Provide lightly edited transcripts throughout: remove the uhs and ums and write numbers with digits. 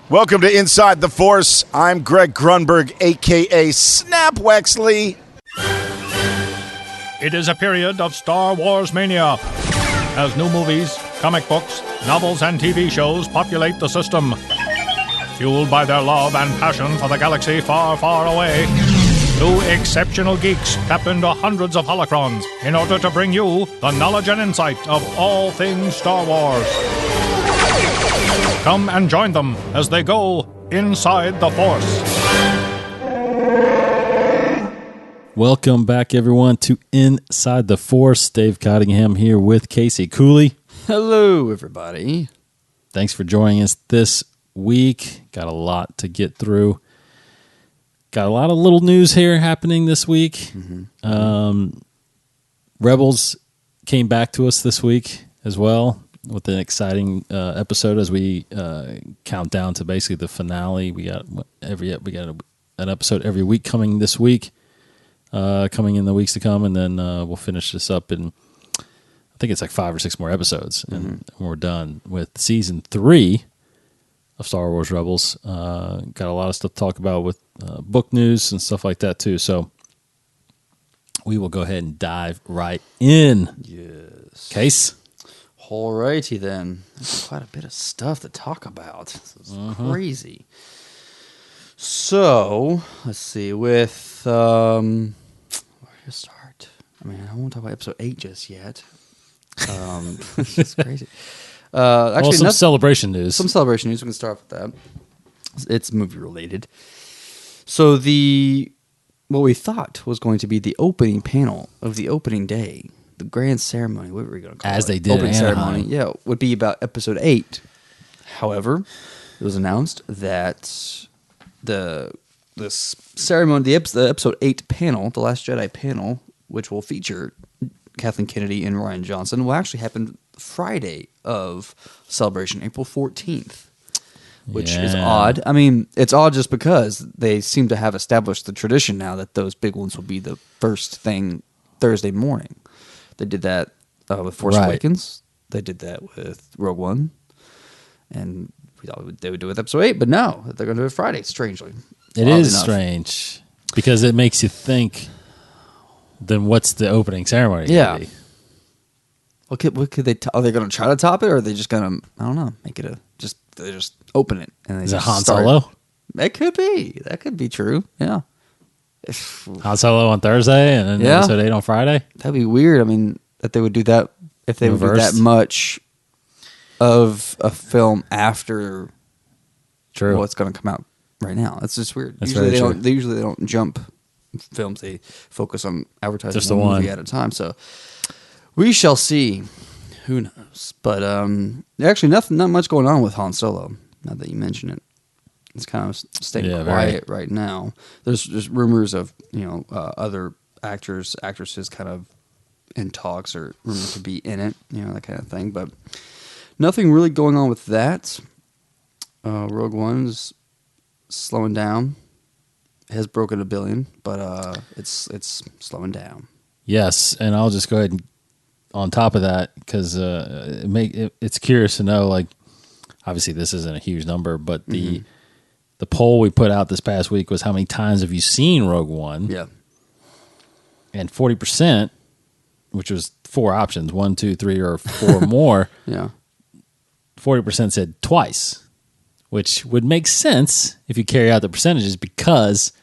Welcome to Inside the Force. I'm Greg Grunberg, a.k.a. Snap Wexley. It is a period of Star Wars mania, as new movies, comic books, novels, and TV shows populate the system. Fueled by their love and passion for the galaxy far, far away, two exceptional geeks tap into hundreds of holocrons in order to bring you the knowledge and insight of all things Star Wars. Come and join them as they go inside the Force. Welcome back, everyone, to Inside the Force. Dave Cottingham here with Casey Cooley. Hello, everybody. Thanks for joining us this week. Got a lot to get through. Got a lot of little news here happening this week. Rebels came back to us this week as well with an exciting episode as we count down to basically the finale. We got an episode every week coming this week, coming in the weeks to come, and then we'll finish this up in, I think it's like 5 or 6 more episodes, and we're done with season 3 of Star Wars Rebels. Got a lot of stuff to talk about with book news and stuff like that too. So we will go ahead and dive right in. Yes. Case. Alrighty then. That's quite a bit of stuff to talk about. This is crazy. So, let's see. With, where to start? I mean, I won't talk about episode 8 just yet. It's just crazy. Actually, some celebration news. Some celebration news. We can start with that. It's movie related. So what we thought was going to be the opening panel of the opening day, the grand ceremony, what were we going to call it? As they did opening in ceremony, Anaheim. would be about episode 8. However, it was announced that the ceremony, the episode 8 panel, the Last Jedi panel, which will feature Kathleen Kennedy and Rian Johnson, will actually happen Friday of Celebration, April 14th. Which is odd. I mean, it's odd just because they seem to have established the tradition now that those big ones will be the first thing Thursday morning. They did that with Force Awakens. They did that with Rogue One. And we thought they would do it with Episode 8, but no, they're going to do it Friday, strangely. It is strange because it makes you think, then what's the opening ceremony going to be? What could they? Are they going to try to top it, or are they just going to? I don't know. Make it they just open it and they Is it just Han start. Solo? It could be. That could be true. Yeah. Han Solo on Thursday and then episode 8 on Friday? That'd be weird. I mean, that they would do that if they would do Reversed? that much of a film after what's going to come out right now. That's just weird. That's usually very they don't jump films. They focus on advertising Just the one movie one. at a time. So we shall see. Who knows? But actually, not much going on with Han Solo. Now that you mention it, it's kind of staying quiet right now. There's rumors of other actresses kind of in talks or rumored to be in it, that kind of thing. But nothing really going on with that. Rogue One's slowing down. It has broken $1 billion, but it's slowing down. Yes, and I'll just go ahead and on top of that, because it's curious to know, like, obviously this isn't a huge number, but the poll we put out this past week was how many times have you seen Rogue One? Yeah. And 40%, which was 4 options, 1, 2, 3, or 4 more, 40% said twice, which would make sense if you carry out the percentages because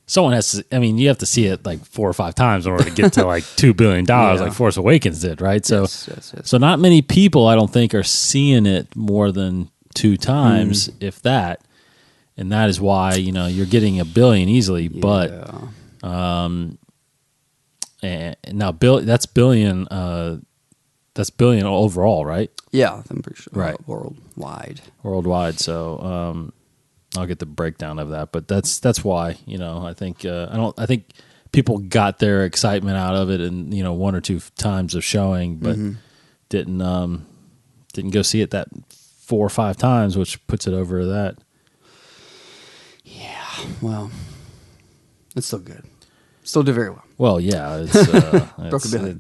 someone has to, I mean, you have to see it like 4 or 5 times in order to get to like $2 billion like Force Awakens did, right? So, yes. So not many people, I don't think, are seeing it more than 2 times, if that. And that is why, you're getting $1 billion easily, but and now that's billion overall, right? Yeah, I'm pretty sure. Right. Worldwide. So I'll get the breakdown of that, but that's why, I think I think people got their excitement out of it in 1 or 2 times of showing, but didn't go see it that 4 or 5 times, which puts it over that. Yeah, well, it's still good. Still did very well. Well, yeah, it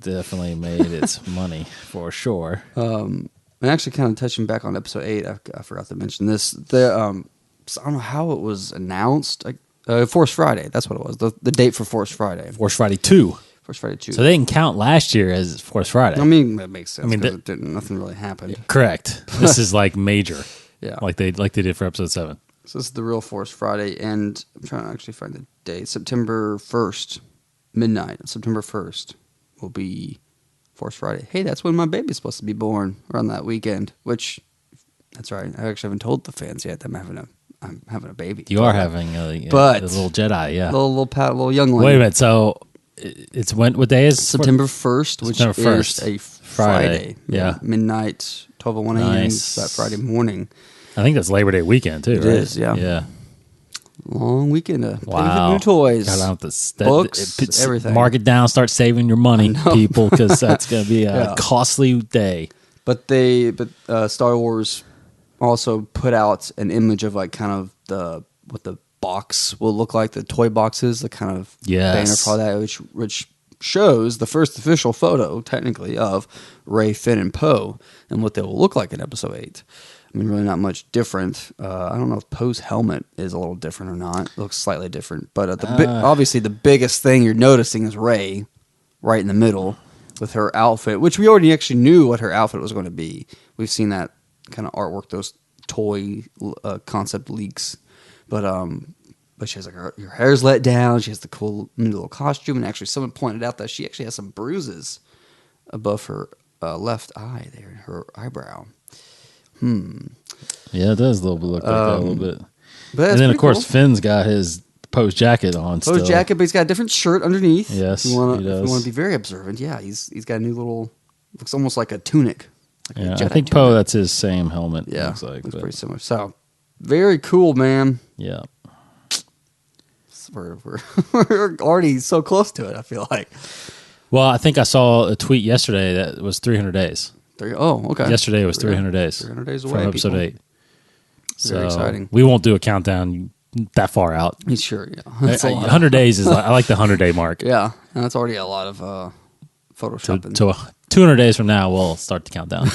definitely made its money for sure. And actually, kind of touching back on episode 8, I forgot to mention this. So I don't know how it was announced. Force Friday, that's what it was. The date for Force Friday. Force Friday 2. Force Friday 2. So they didn't count last year as Force Friday. I mean, that makes sense. I mean, nothing really happened. Correct. This is like major. Yeah. Like they did for episode 7. So this is the real Force Friday, and I'm trying to actually find the date. September 1st, midnight. September 1st will be Force Friday. Hey, that's when my baby's supposed to be born, around that weekend. Which, that's right. I actually haven't told the fans yet that I'm having a baby. You are having a little Jedi, yeah. Little youngling. Wait a minute. So it's what day is September 1st, which September 1st. is a Friday. Yeah. Midnight, 12:01 a.m. Nice. That Friday morning. I think that's Labor Day weekend too, It right? is, yeah. Yeah. Long weekend to play with Wow. new toys. Got out the Books, everything. Mark it down. Start saving your money, people, because that's going to be a Yeah. costly day. But Star Wars also put out an image of like kind of what the box will look like, the toy boxes, the kind of Yes. banner for all that, which shows the first official photo, technically, of Rey, Finn, and Poe, and what they will look like in Episode 8. I mean, really not much different. I don't know if Poe's helmet is a little different or not. It looks slightly different. But obviously the biggest thing you're noticing is Rey right in the middle with her outfit, which we already actually knew what her outfit was going to be. We've seen that kind of artwork, those toy concept leaks. But she has like her hair's let down. She has the cool new little costume. And actually someone pointed out that she actually has some bruises above her left eye there, her eyebrow. Yeah, it does look like that a little bit. But And then, of course, cool. Finn's got his Poe's jacket on still. Poe's jacket, but he's got a different shirt underneath. Yes, if you want he does. to be very observant, yeah, he's got a new little, looks almost like a tunic. Like a Yeah, I Jedi think tunic. Poe, that's his same helmet. Yeah, looks like. looks but- pretty similar. So, very cool, man. Yeah. We're already so close to it, I feel like. Well, I think I saw a tweet yesterday that was 300 days. Okay. Yesterday was 300 days. 300 days from away, episode people. 8. Very exciting. We won't do a countdown that far out. Sure, yeah. That's a lot. 100 days is I like the 100-day mark. Yeah, and that's already a lot of photoshopping. So 200 days from now, we'll start the countdown.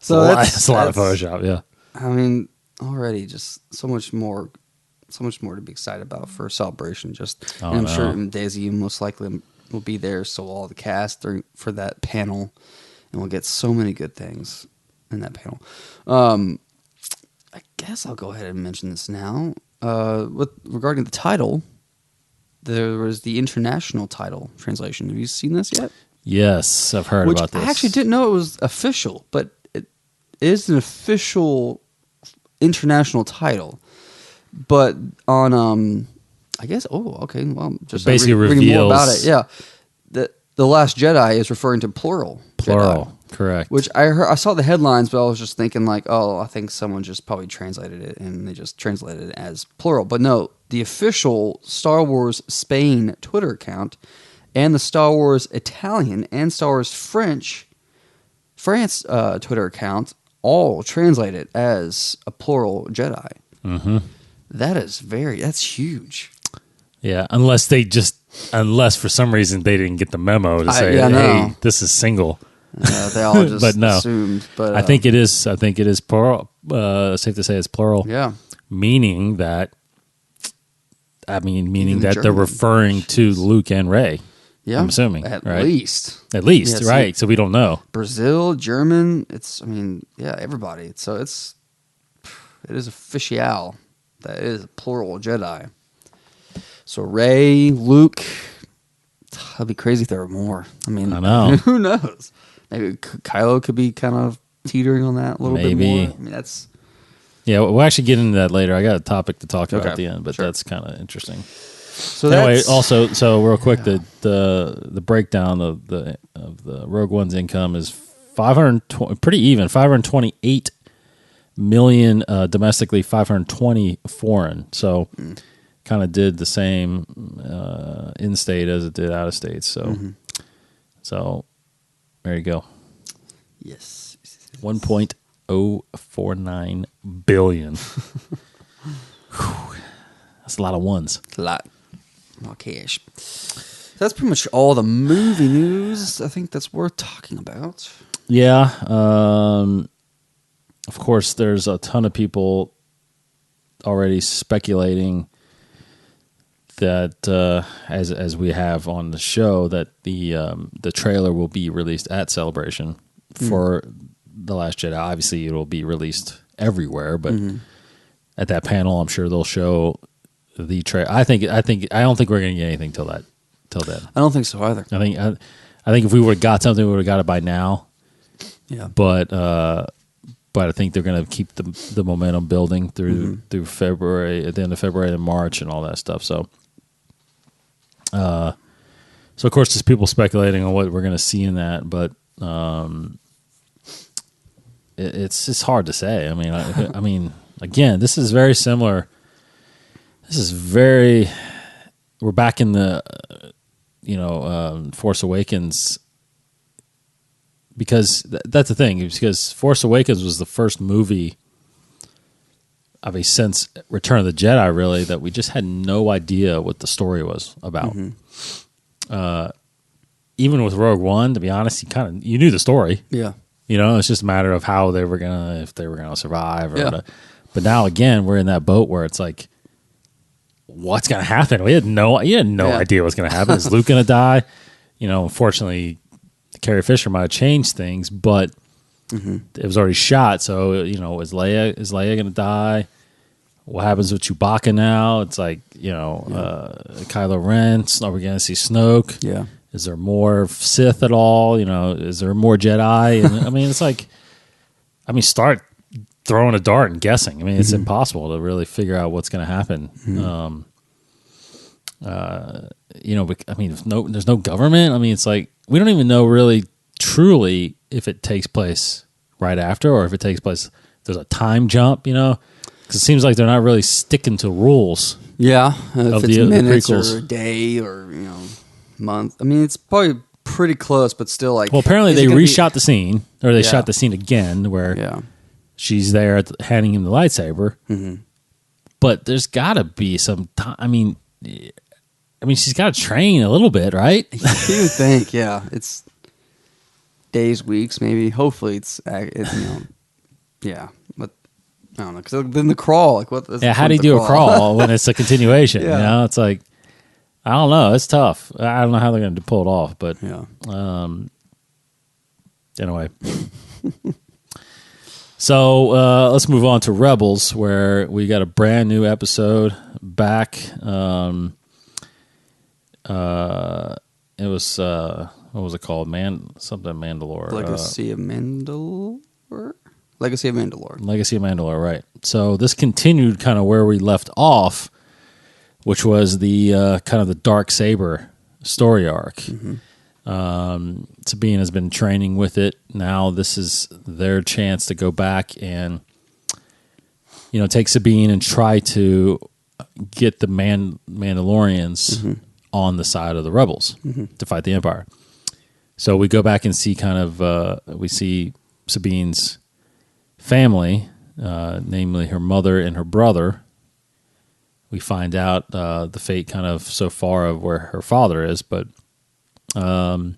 So that's a lot of Photoshop, yeah. I mean, already just so much more to be excited about for Celebration. Oh, and I'm no. sure Daisy most likely will be there, so all the cast for that panel, and we'll get so many good things in that panel. I guess I'll go ahead and mention this now. Regarding the title, there was the international title translation. Have you seen this yet? Yes, I've heard Which about this. I actually didn't know it was official, but it is an official international title. But on, I guess, okay, well, just basically reading more about reveals- it. Yeah, the Last Jedi is referring to plural. Plural, Jedi, correct. which I saw the headlines, but I was just thinking like, oh, I think someone just probably translated it and they just translated it as plural. But no, the official Star Wars Spain Twitter account and the Star Wars Italian and Star Wars France Twitter account all translate it as a plural Jedi. Mm-hmm. That's huge. Yeah, unless for some reason they didn't get the memo to say, yeah, no. hey, this is single. They all just But no. assumed. But I think it is plural. Safe to say it's plural. yeah, Meaning that Even they're German. referring to Luke and Rey. yeah, I'm assuming, at right? least At least, Yeah, right? So we don't know. Brazil, German. Everybody. So it is official. That is a plural Jedi. So Rey, Luke. That'd be crazy if there were more. I mean, I know. Who knows? Maybe Kylo could be kind of teetering on that a little bit Maybe. more. I mean, that's Yeah, we'll actually get into that later. I got a topic to talk about Okay, at the end, but sure. that's kind of interesting. so. Anyway, That's, also, so real quick, the breakdown of the Rogue One's income is 520, pretty even, 528 million domestically, 520 foreign. So, kind of did the same in state as it did out of state. So, so there you go, yes. 1.049 billion. Whew. That's a lot of ones. A lot of cash. That's pretty much all the movie news I think that's worth talking about. Yeah. Of course, there's a ton of people already speculating that, as we have on the show, that the trailer will be released at Celebration for The Last Jedi. Obviously, it will be released everywhere, but at that panel, I'm sure they'll show the trailer. I don't think we're going to get anything till then. I don't think so either. I think if we would have got something, we would have got it by now. Yeah. But I think they're going to keep the momentum building through February, at the end of February and March and all that stuff. So of course, there's people speculating on what we're going to see in that, but it's hard to say. I mean, again, this is very similar. We're back in the Force Awakens, because that's the thing, because Force Awakens was the first movie of a sense Return of the Jedi, really, that we just had no idea what the story was about. Even with Rogue One, to be honest, you knew the story. Yeah. It's just a matter of how if they were gonna survive or whatever. But now again, we're in that boat where it's like, what's gonna happen? You had no idea what's gonna happen. Is Luke gonna die? Unfortunately, Carrie Fisher might have changed things, but it was already shot. So is Leia gonna die? What happens with Chewbacca now? It's like Kylo Ren. Are we gonna see Snoke? Yeah. Is there more Sith at all? Is there more Jedi? And it's like, start throwing a dart and guessing. It's impossible to really figure out what's going to happen. There's no government. It's like, we don't even know really truly if it takes place right after, or if it takes place, there's a time jump, because it seems like they're not really sticking to rules. Yeah. Of if it's the minutes prequels. or a day or, month. It's probably pretty close, but still like. Well, apparently they reshot the scene, or they shot the scene again where she's there handing him the lightsaber. But there's got to be some time. She's got to train a little bit, right? You would think, yeah. It's days, weeks, maybe. Hopefully it's yeah. But I don't know, because then the crawl, like what? Yeah, how do you do a crawl when it's a continuation? Yeah. It's like, I don't know. It's tough. I don't know how they're going to pull it off, but anyway. So let's move on to Rebels, where we got a brand new episode back. It was what was it called? Something Mandalore. Legacy of Mandalore. Legacy of Mandalore. Legacy of Mandalore, right. So this continued kind of where we left off, which was the kind of the Darksaber story arc. Sabine has been training with it. Now this is their chance to go back and take Sabine and try to get the Mandalorians on the side of the rebels to fight the Empire. So we go back and see we see Sabine's family, namely her mother and her brother. We find out the fate kind of so far of where her father is, but I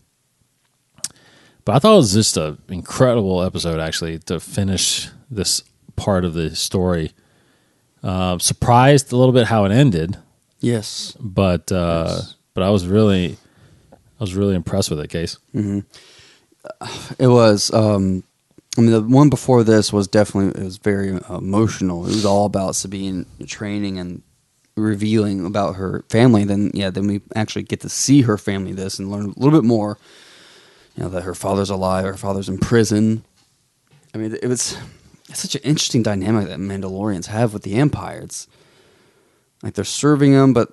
thought it was just an incredible episode, actually, to finish this part of the story. Surprised a little bit how it ended. Yes, but I was really impressed with it, Case. It was. The one before this was very emotional. It was all about Sabine training and revealing about her family. Then we actually get to see her family and learn a little bit more. That her father's alive, her father's in prison. It's such an interesting dynamic that Mandalorians have with the Empire. It's like they're serving them, but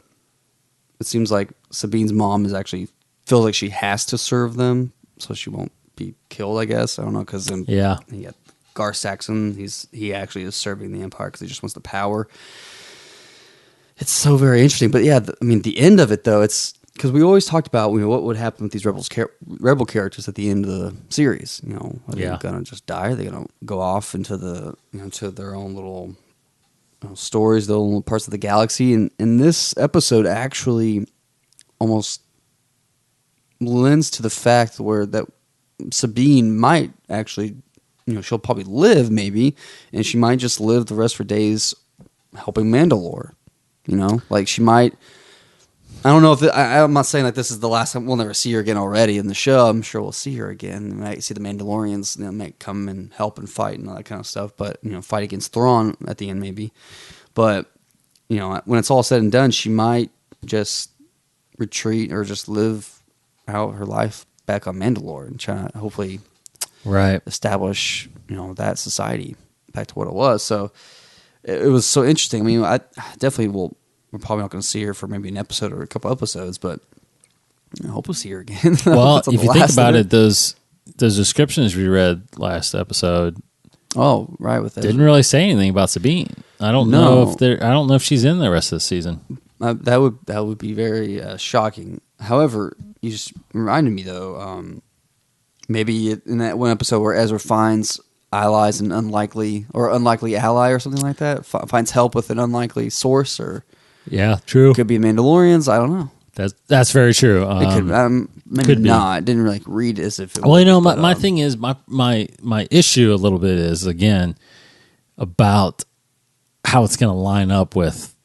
it seems like Sabine's mom feels like she has to serve them, so she won't be killed, I guess. I don't know, because you got Gar Saxon. He actually is serving the Empire because he just wants the power. It's so very interesting, but the end of it though, it's because we always talked about what would happen with these rebel characters at the end of the series. Are they gonna just die? Are they gonna go off into to their own little stories, their own little parts of the galaxy? And this episode actually almost lends to the fact that Sabine might actually, she'll probably live maybe, and she might just live the rest of her days helping Mandalore. Like she might. I don't know if I'm not saying that this is the last time we'll never see her again already in the show. I'm sure we'll see her again. We might see the Mandalorians, might come and help and fight and all that kind of stuff. But fight against Thrawn at the end maybe. But when it's all said and done, she might just retreat or just live out her life back on Mandalore and try to hopefully establish that society back to what it was. So it was so interesting. I mean, I definitely will. We're probably not going to see her for maybe an episode or a couple episodes, but I hope we'll see her again. Well, if you think about it, those descriptions we read last episode, with that, didn't really say anything about Sabine. I don't know if she's in the rest of the season. That would be very shocking. However, you just reminded me though. Maybe in that one episode where Ezra finds allies an unlikely ally or something like that, finds help with an unlikely source or. Yeah, true. Could be Mandalorians. I don't know. That's very true. It could maybe could not. Didn't really read as if. It Well, my thing is my issue a little bit is again about how it's going to line up with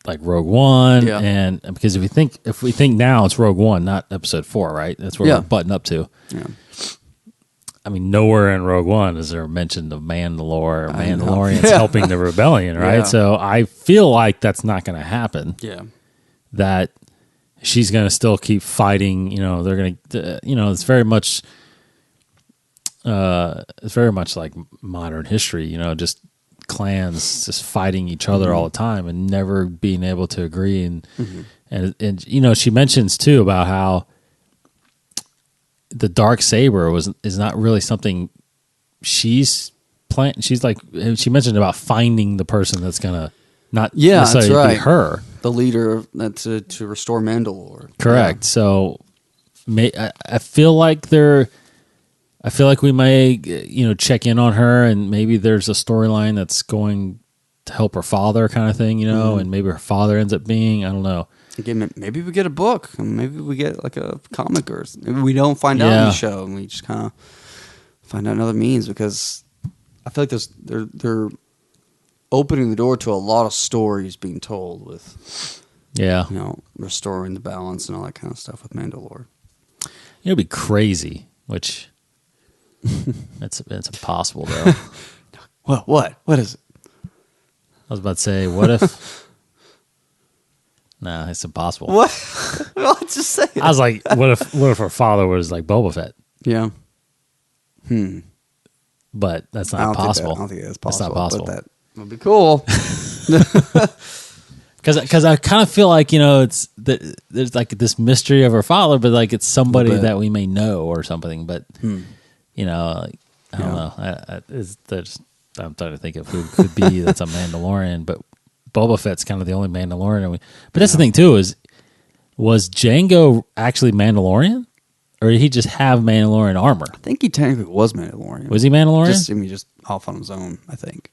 like Rogue One, and because if we think now it's Rogue One, not Episode 4, right? That's where we're butting up to. Yeah. I mean, nowhere in Rogue One is there mention of Mandalore or Mandalorians helping the rebellion, right? Yeah. So I feel like that's not going to happen. Yeah. That she's going to still keep fighting. They're going to, it's very much like modern history. Just clans just fighting each other all the time and never being able to agree. And she mentions too about how the dark saber is not really something she's planning. She's like, she mentioned about finding the person that's gonna not necessarily be her, the leader to restore Mandalore. Correct. Yeah. So, I feel like we may check in on her, and maybe there's a storyline that's going to help her father, kind of thing, and maybe her father ends up being, I don't know. Again, maybe we get a book. Maybe we get like a comic, or maybe we don't find out in the show, and we just kind of find out another means. Because I feel like they're opening the door to a lot of stories being told with, restoring the balance and all that kind of stuff with Mandalore. It'd be crazy, which it's impossible though. What is it? I was about to say, what if? Nah, it's impossible. What? Well, just say it. I was like, what if her father was like Boba Fett? Yeah. But that's not possible. I don't think that's possible. That's not possible. But that would be cool. Because I kind of feel like there's like this mystery of her father, but like it's somebody that we may know or something. But I don't know. I'm trying to think of who could be that's a Mandalorian, but Boba Fett's kind of the only Mandalorian. But that's the thing too, was Jango actually Mandalorian? Or did he just have Mandalorian armor? I think he technically was Mandalorian. Was he Mandalorian? Just off on his own, I think.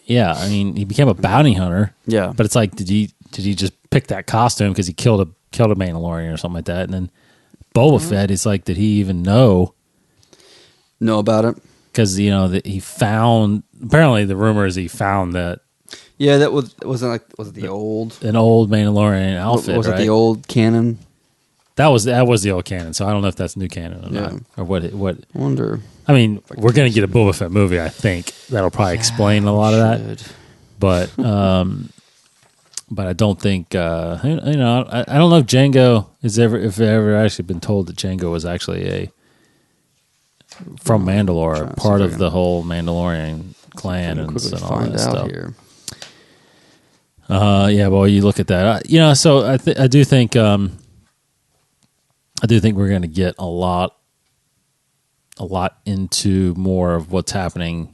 Yeah, I mean, he became a bounty hunter. Yeah. But it's like, did he just pick that costume because he killed a Mandalorian or something like that? And then Boba Fett is like, did he even know about it? Because, that he found, apparently the rumor is he found that. Yeah, that was it the old? An old Mandalorian outfit, Was right? it the old canon? That was the old canon, so I don't know if that's new canon or not. Or what. I wonder. I mean, we're going to get a Boba Fett movie, I think. That'll probably explain a lot of that. But I don't think, I don't know if Jango if it ever actually been told that Jango was actually from Mandalore, part of the whole Mandalorian clan and all that stuff. Here. Well, you look at that. So I do think we're going to get a lot into more of what's happening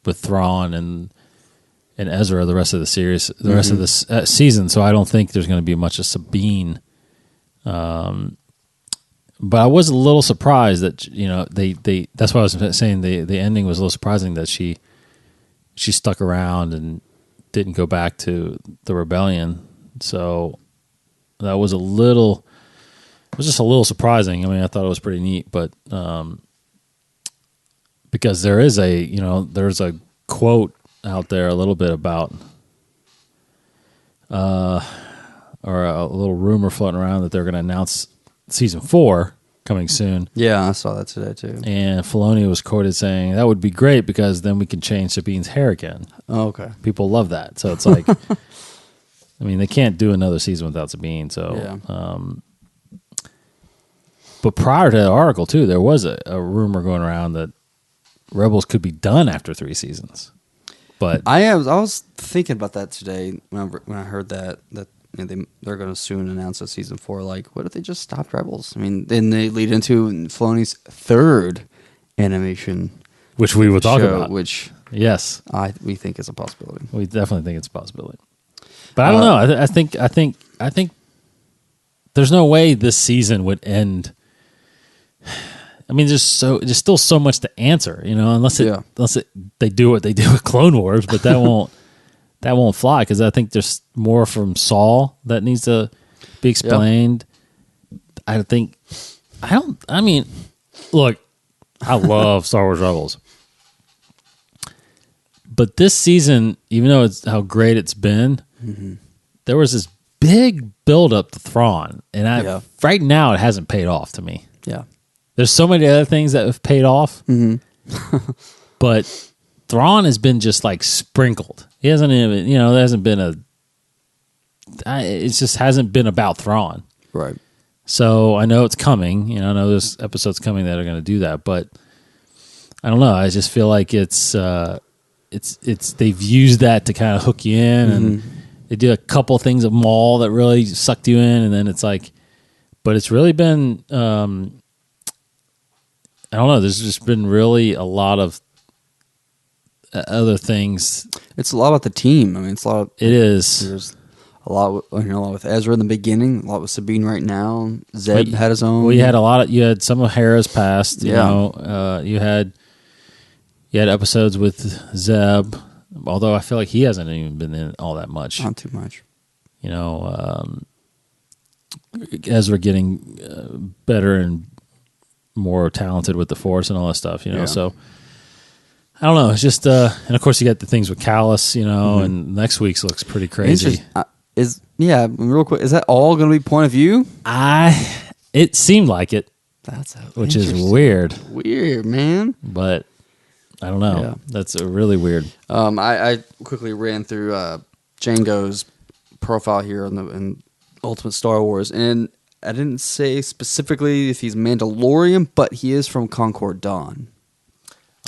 with Thrawn and Ezra the rest of the series, the rest of this season. So I don't think there's going to be much of Sabine. But I was a little surprised that they that's why I was saying the ending was a little surprising that she stuck around and didn't go back to the rebellion. So that was a little It was just a little surprising. I mean, I thought it was pretty neat, but because there's a quote out there a little bit about, or a little rumor floating around that they're going to announce season 4 coming soon. Yeah, I saw that today too. And Filoni was quoted saying, that would be great because then we can change Sabine's hair again. Oh, okay. People love that. So it's like, I mean, they can't do another season without Sabine. So, Yeah. But prior to that article, too, there was a rumor going around that Rebels could be done after 3 seasons. But I was thinking about that today when I heard that they're going to soon announce a season 4. Like, what if they just stopped Rebels? I mean, then they lead into Filoni's 3rd animation, which we will talk show, about. which yes, we think is a possibility. we definitely think it's a possibility. But I don't know. I think there's no way this season would end. I mean, there's still so much to answer, unless they do what they do with Clone Wars, but that won't fly because I think there's more from Saul that needs to be explained. Yeah. I mean, look, I love Star Wars Rebels, but this season, even though it's how great it's been, there was this big build up to Thrawn, and right now it hasn't paid off to me. Yeah. There's so many other things that have paid off, but Thrawn has been just like sprinkled. He hasn't even, there hasn't been it just hasn't been about Thrawn. Right. So I know it's coming. I know there's episodes coming that are going to do that, but I don't know. I just feel like it's they've used that to kind of hook you in, and they did a couple things of Maul that really sucked you in, and then it's like, but it's really been. I don't know. There's just been really a lot of other things. It's a lot about the team. I mean, it's a lot. It is. There's a lot with Ezra in the beginning. A lot with Sabine right now. Zeb had his own. Well, you had some of Hera's past. You had episodes with Zeb. Although I feel like he hasn't even been in all that much. Not too much. Ezra getting better and more talented with the Force and all that stuff, So I don't know. It's just, and of course you got the things with Callus, and next week's looks pretty crazy. Real quick, is that all going to be point of view? It seemed like it. That's which is weird. Weird, man. But I don't know. Yeah. That's really weird. I quickly ran through Django's profile here in Ultimate Star Wars, and I didn't say specifically if he's Mandalorian, but he is from Concord Dawn.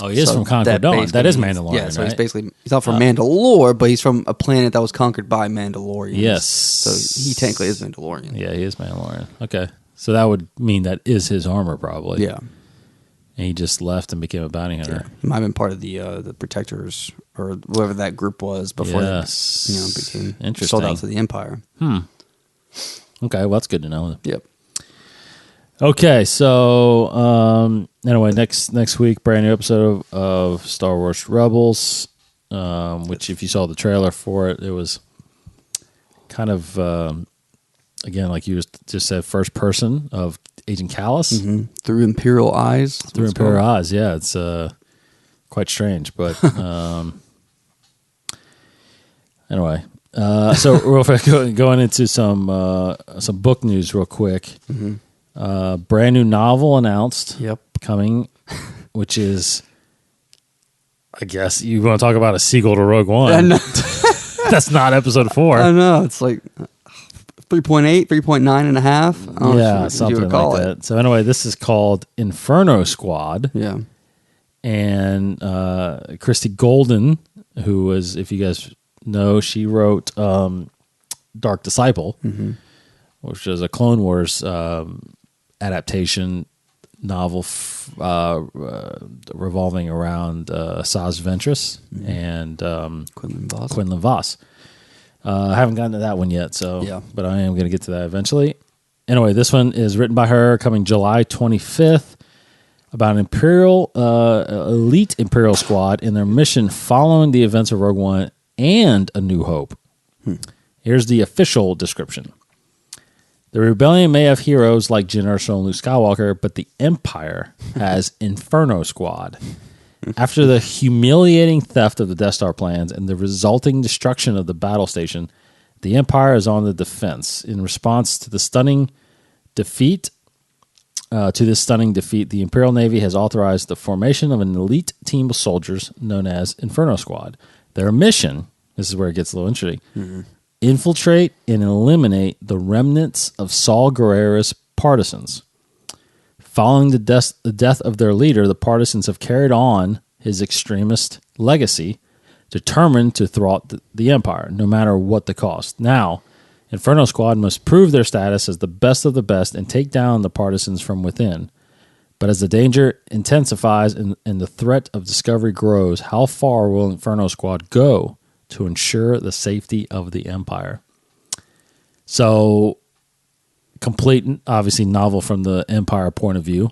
Oh, he is from Concord Dawn. That is Mandalorian, yeah, so right? he's not from Mandalore, but he's from a planet that was conquered by Mandalorians. Yes. So he technically is Mandalorian. Yeah, he is Mandalorian. Okay. So that would mean that is his armor, probably. Yeah. And he just left and became a bounty hunter. Yeah. He might have been part of the Protectors or whatever that group was before they became sold out to the Empire. Okay, well, that's good to know. Yep. Okay, so anyway, next week, brand new episode of Star Wars Rebels, which if you saw the trailer for it, it was kind of, again, like you just said, first person of Agent Callus. Through Imperial eyes. Through Imperial eyes, yeah. It's quite strange, but anyway. So real quick, going into some book news real quick. Brand new novel announced. Yep. Coming, which is, I guess you want to talk about a sequel to Rogue One. That's not episode 4. I know. It's like 3.8, 3.9 and a half. Yeah, something like that. So anyway, this is called Inferno Squad. Yeah. And Christy Golden, who was, if you guys know, she wrote Dark Disciple, which is a Clone Wars adaptation novel revolving around Saz Ventress and Quinlan Vos. I haven't gotten to that one yet, but I am going to get to that eventually. Anyway, this one is written by her, coming July 25th, about an elite Imperial squad in their mission following the events of Rogue One and A New Hope. Here's the official description. The rebellion may have heroes like Jyn Erso and Luke Skywalker, but the Empire has Inferno Squad. After the humiliating theft of the Death Star plans and the resulting destruction of the battle station, the Empire is on the defense. In response to the stunning defeat, the Imperial Navy has authorized the formation of an elite team of soldiers known as Inferno Squad. Their mission, this is where it gets a little interesting, infiltrate and eliminate the remnants of Saul Guerrera's partisans. Following the death of their leader, the partisans have carried on his extremist legacy, determined to thwart the Empire, no matter what the cost. Now, Inferno Squad must prove their status as the best of the best and take down the partisans from within. But as the danger intensifies and the threat of discovery grows, how far will Inferno Squad go to ensure the safety of the Empire? So, complete, obviously, novel from the Empire point of view.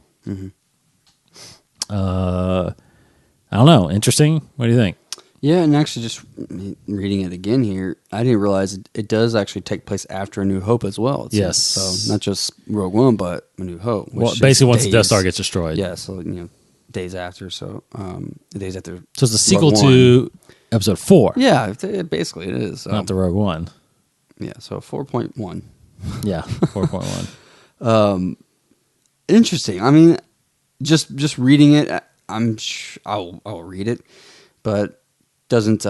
I don't know. Interesting? What do you think? Yeah, and actually just reading it again here, I didn't realize it does actually take place after A New Hope as well. Yes. So not just Rogue One, but A New Hope. Well, basically, once the Death Star gets destroyed. Yeah, so, days after. So, days after. So it's a sequel to Episode 4. Yeah, basically it is. Not the Rogue One. Yeah, so 4.1. Yeah, 4.1. Interesting. I mean, just reading it, I'll read it, but doesn't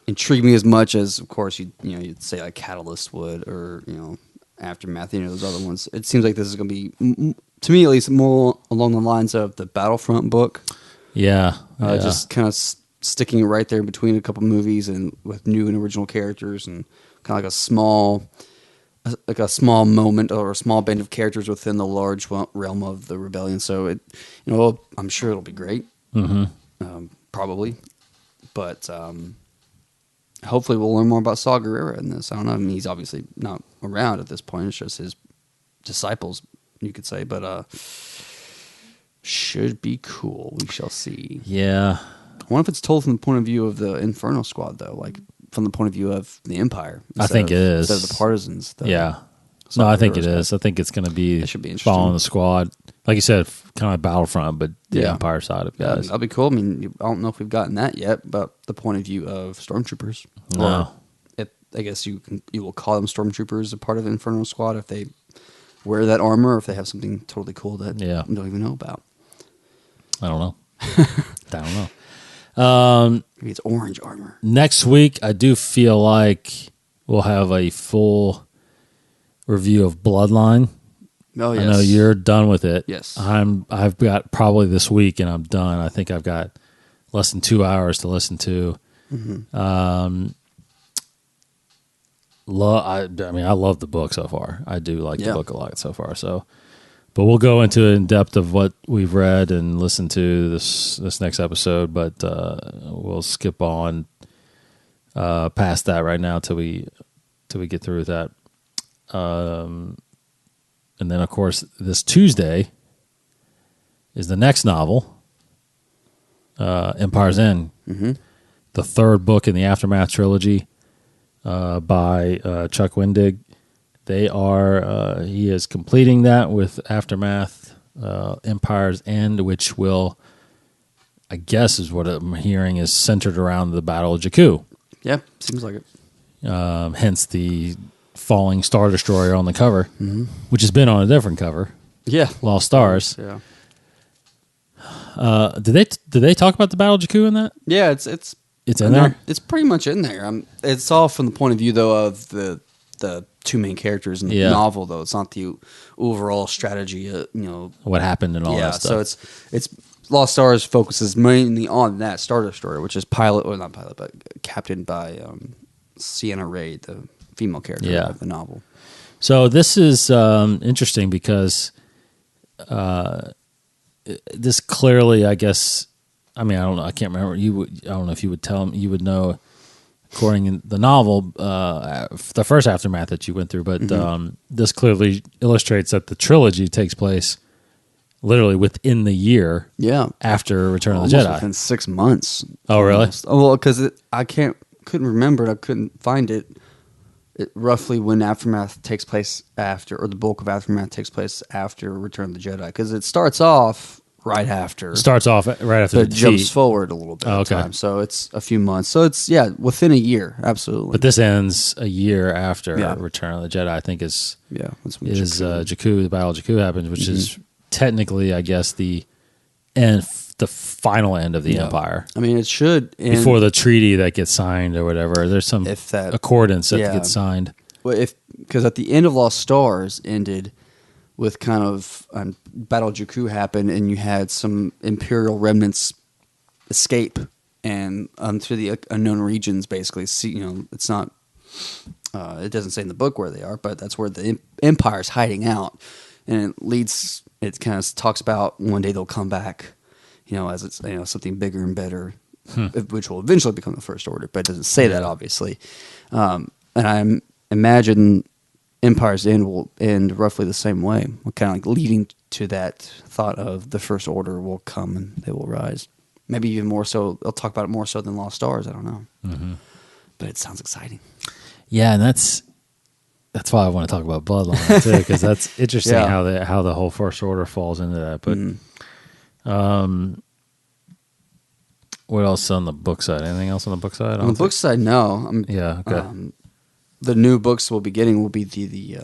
intrigue me as much as, of course, you'd say like Catalyst would, or Aftermath, those other ones. It seems like this is going to be, to me at least, more along the lines of the Battlefront book. Yeah. Just kind of sticking right there between a couple movies and with new and original characters, and kind of like a small moment or a small band of characters within the large realm of the rebellion. So I'm sure it'll be great. Probably. But hopefully we'll learn more about Saw Gerrera in this. I don't know. I mean, he's obviously not around at this point. It's just his disciples, you could say. But should be cool. We shall see. Yeah. I wonder if it's told from the point of view of the Inferno Squad, though. Like, from the point of view of the Empire. I think it is. Instead of the partisans. Yeah. No, I think it is. I think it's going to be following the squad. Like you said, kind of Battlefront, but the Empire side of guys. That'll be cool. I mean, I don't know if we've gotten that yet, but the point of view of stormtroopers. No. I guess you will call them stormtroopers a part of the Inferno Squad if they wear that armor, or if they have something totally cool that you don't even know about. I don't know. I don't know. Maybe it's orange armor. Next week, I do feel like we'll have a full review of Bloodline. Oh, yes. I know you're done with it. Yes. I've got probably this week, and I'm done. I think I've got less than 2 hours to listen to. I love the book so far. I do like the book a lot so far. So, but we'll go into in depth of what we've read and listened to this next episode. But we'll skip on past that right now till we get through with that. And then, of course, this Tuesday is the next novel, Empire's End, the third book in the Aftermath trilogy by Chuck Wendig. He is completing that with Aftermath, Empire's End, which will, I guess is what I'm hearing, is centered around the Battle of Jakku. Yeah, seems like it. Hence the falling Star Destroyer on the cover, which has been on a different cover. Yeah, Lost Stars. Yeah. Did they talk about the Battle of Jakku in that? Yeah, it's in there. It's pretty much in there. It's all from the point of view though of the two main characters in the novel. Though it's not the overall strategy. What happened and all that stuff. So it's Lost Stars focuses mainly on that Star Destroyer, which is captained by Sienna Ray, the female character of the novel. So this is interesting because this clearly, I guess, I don't know. I can't remember. I don't know if you would tell him. You would know, according to the novel, the first Aftermath that you went through. But this clearly illustrates that the trilogy takes place literally within the year. Yeah, after Return of the almost Jedi, within 6 months. Oh, really? Oh, well, because I couldn't remember it. I couldn't find it. roughly when Aftermath takes place after, or the bulk of Aftermath takes place after Return of the Jedi, because it starts off right after. It starts off right after but the it jumps defeat. forward a little bit of okay. time. So it's a few months. So it's, within a year, absolutely. But this ends a year after Yeah. Return of the Jedi, I think is that's when Jakku, the Battle of Jakku happens, which is technically, I guess, the final end of the Empire. I mean, it should end Before the treaty that gets signed or whatever. There's some accordance that gets signed. Well, because at the end of Lost Stars ended with kind of Battle of Jakku happened, and you had some Imperial remnants escape and through the unknown regions. Basically, it's not. It doesn't say in the book where they are, but that's where the Empire is hiding out, and it leads. It kind of talks about one day they'll come back, as it's something bigger and better, which will eventually become the First Order. But it doesn't say that, obviously. And I imagine Empire's End will end roughly the same way, kind of like leading to that thought of the First Order will come and they will rise. Maybe even more so. They'll talk about it more so than Lost Stars. I don't know, but it sounds exciting. Yeah, and that's why I want to talk about Bloodline too, because that's interesting how the whole First Order falls into that. But what else on the book side? Anything else on the book side? On the book side, no. Okay. The new books we'll be getting will be the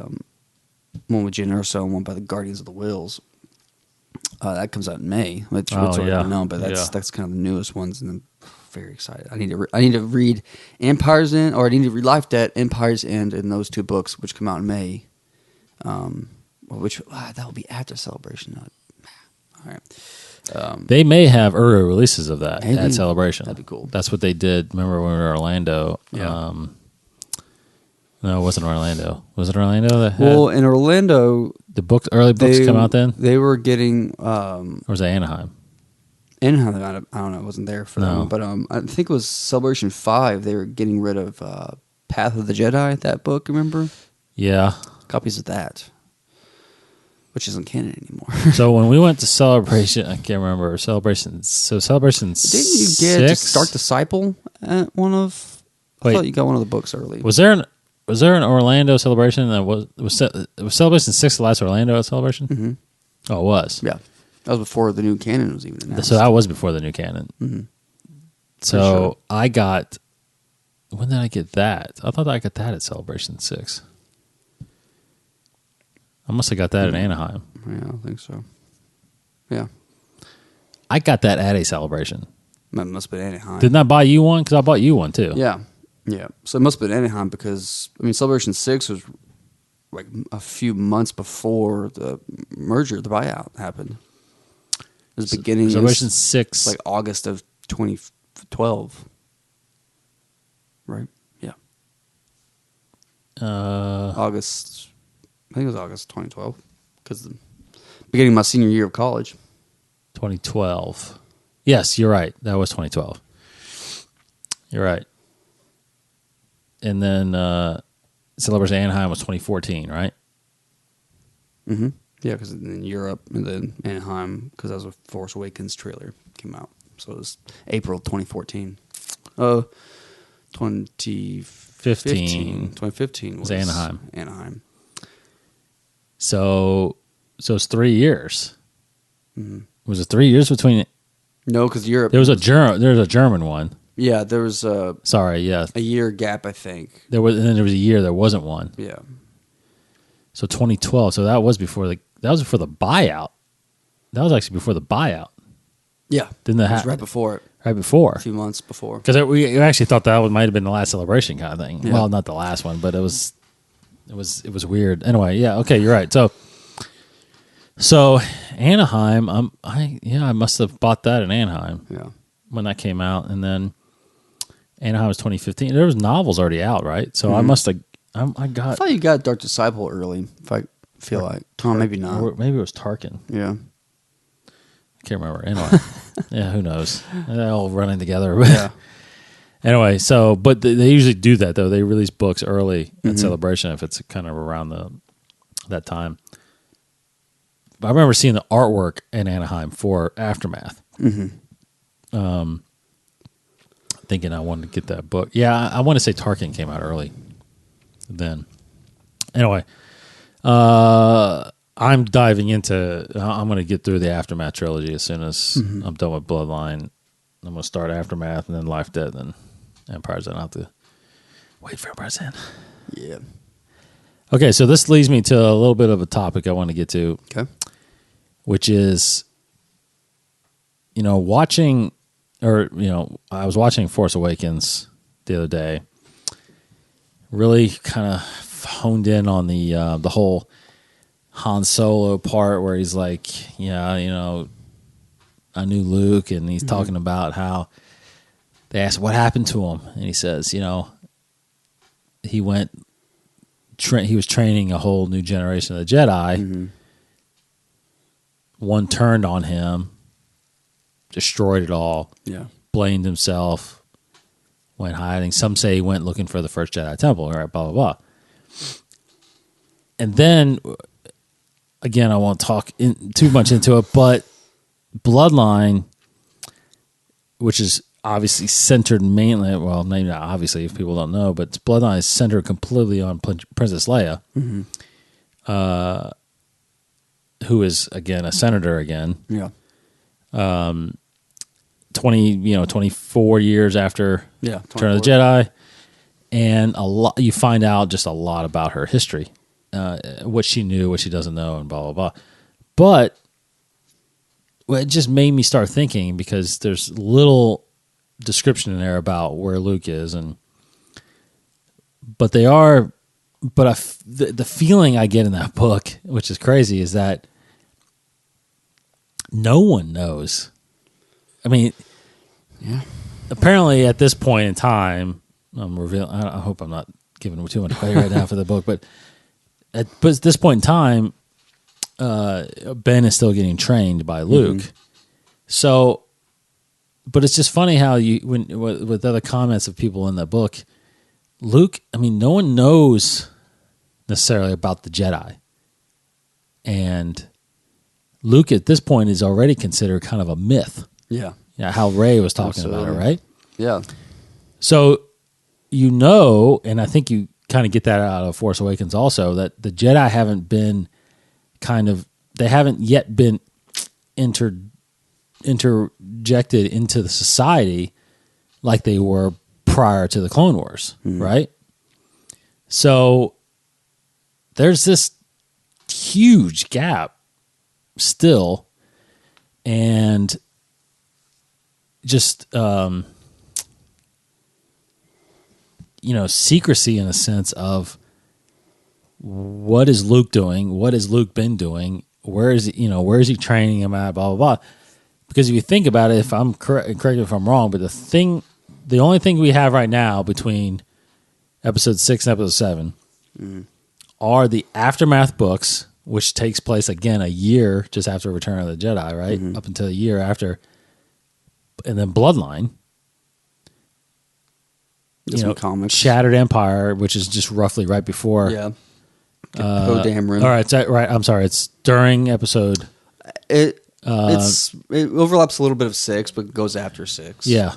one with Jyn Erso and one by the Guardians of the Wills. That comes out in May, which already known, but that's kind of the newest ones, and I'm very excited. I need to read Empire's End, or I need to read Life Debt, Empire's End, and those two books, which come out in May. That will be after Celebration. All right. They may have early releases of that at Celebration. That'd be cool. That's what they did. Remember when we were in Orlando? Yeah. No, it wasn't Orlando. Was it Orlando that had in Orlando, the early books come out then? They were getting or was it Anaheim? Anaheim, I don't know, I wasn't there for them. But I think it was Celebration 5. They were getting rid of Path of the Jedi, that book, remember? Yeah. Copies of that, which isn't canon anymore. So when we went to Celebration, I can't remember, Celebration 6? Didn't you get Stark Disciple at one of... I thought you got one of the books early. Was there an Orlando Celebration that was Celebration 6 the last Orlando at Celebration? Mm-hmm. Oh, it was. Yeah. That was before the new canon was even announced. So that was before the new canon. Mm-hmm. So I got... When did I get that? I thought I got that at Celebration 6. I must have got that in Anaheim. Yeah, I think so. Yeah. I got that at a Celebration. That must have been Anaheim. Didn't I buy you one? Because I bought you one too. Yeah. Yeah. So it must have been Anaheim because, Celebration 6 was like a few months before the merger, the buyout happened. It was beginning. Celebration 6. Like August of 2012. Right? Yeah. August. I think it was August 2012. Because the beginning of my senior year of college. 2012. Yes, you're right. That was 2012. You're right. And then Celebration Anaheim was 2014, right? Mm-hmm. Yeah, because in Europe and then Anaheim, because that was a Force Awakens trailer came out. So it was April 2014. 2015 was Anaheim. Anaheim. So it's 3 years. Mm-hmm. Was it 3 years between? No, because Europe. There was a German one. Yeah, there was a year gap, I think. And then there was a year there wasn't one. Yeah. So 2012. So that was before the buyout. That was actually before the buyout. Yeah. Didn't that happen? happen? Right before it. Right before. A few months before. Because we actually thought that might have been the last Celebration kind of thing. Yeah. Well, not the last one, but it was weird. Anyway, yeah, okay, you're right. So Anaheim, I must have bought that in Anaheim. Yeah. When that came out, and then Anaheim was 2015. There was novels already out, right? So I must have. I thought you got Dark Disciple early. If I feel like, maybe not. Or maybe it was Tarkin. Yeah. I can't remember. Anyway, yeah, who knows? They're all running together. But yeah. Anyway, but they usually do that though. They release books early at Celebration if it's kind of around that time. But I remember seeing the artwork in Anaheim for Aftermath. Mm-hmm. Thinking I wanted to get that book. Yeah, I want to say Tarkin came out early. then. Anyway, I'm diving into. I'm going to get through the Aftermath trilogy as soon as I'm done with Bloodline. I'm going to start Aftermath and then Life, Death, and Empire's End. I'll have to wait for Empire's End. Yeah. Okay, so this leads me to a little bit of a topic I want to get to. Okay. Which is, watching, I was watching Force Awakens the other day. Really kind of honed in on the whole Han Solo part where he's like, I knew Luke, and he's talking about how they asked what happened to him, and he says, he was training a whole new generation of the Jedi. Mm-hmm. One turned on him, destroyed it all, blamed himself, went hiding. Some say he went looking for the first Jedi Temple, right? Blah, blah, blah. And then, again, I won't talk too much into it, but Bloodline, which is obviously centered mainly, well, maybe not obviously if people don't know, but Bloodline is centered completely on Princess Leia, who is, again, a senator again. Yeah. 24 years after Return of the Jedi. And you find out just a lot about her history, what she knew, what she doesn't know, and blah, blah, blah. But it just made me start thinking, because there's little description in there about where Luke is, but the feeling I get in that book, which is crazy, is that no one knows. I mean, apparently at this point in time, I'm revealing. I hope I'm not giving too much away right now for the book, but at this point in time, Ben is still getting trained by Luke. Mm-hmm. So, but it's just funny how with other comments of people in the book, Luke, I mean, no one knows necessarily about the Jedi. And Luke at this point is already considered kind of a myth. Yeah. Yeah, how Rey was talking about it, right? Yeah. So, and I think you kind of get that out of Force Awakens also, that the Jedi haven't been they haven't yet been interjected into the society like they were prior to the Clone Wars, right? So there's this huge gap still, and just secrecy in a sense of what is Luke doing, what has Luke been doing, where is he training him at, blah blah blah. Because if you think about it, if I'm correct if I'm wrong, but the only thing we have right now between episode 6 and episode 7 are the Aftermath books, which takes place again a year just after Return of the Jedi, right? Mm-hmm. Up until a year after, and then Bloodline. Some comics. Shattered Empire, which is just roughly right before. Yeah. Poe Dameron. All right, right. I'm sorry. It's during episode. It overlaps a little bit of 6, but goes after 6. Yeah,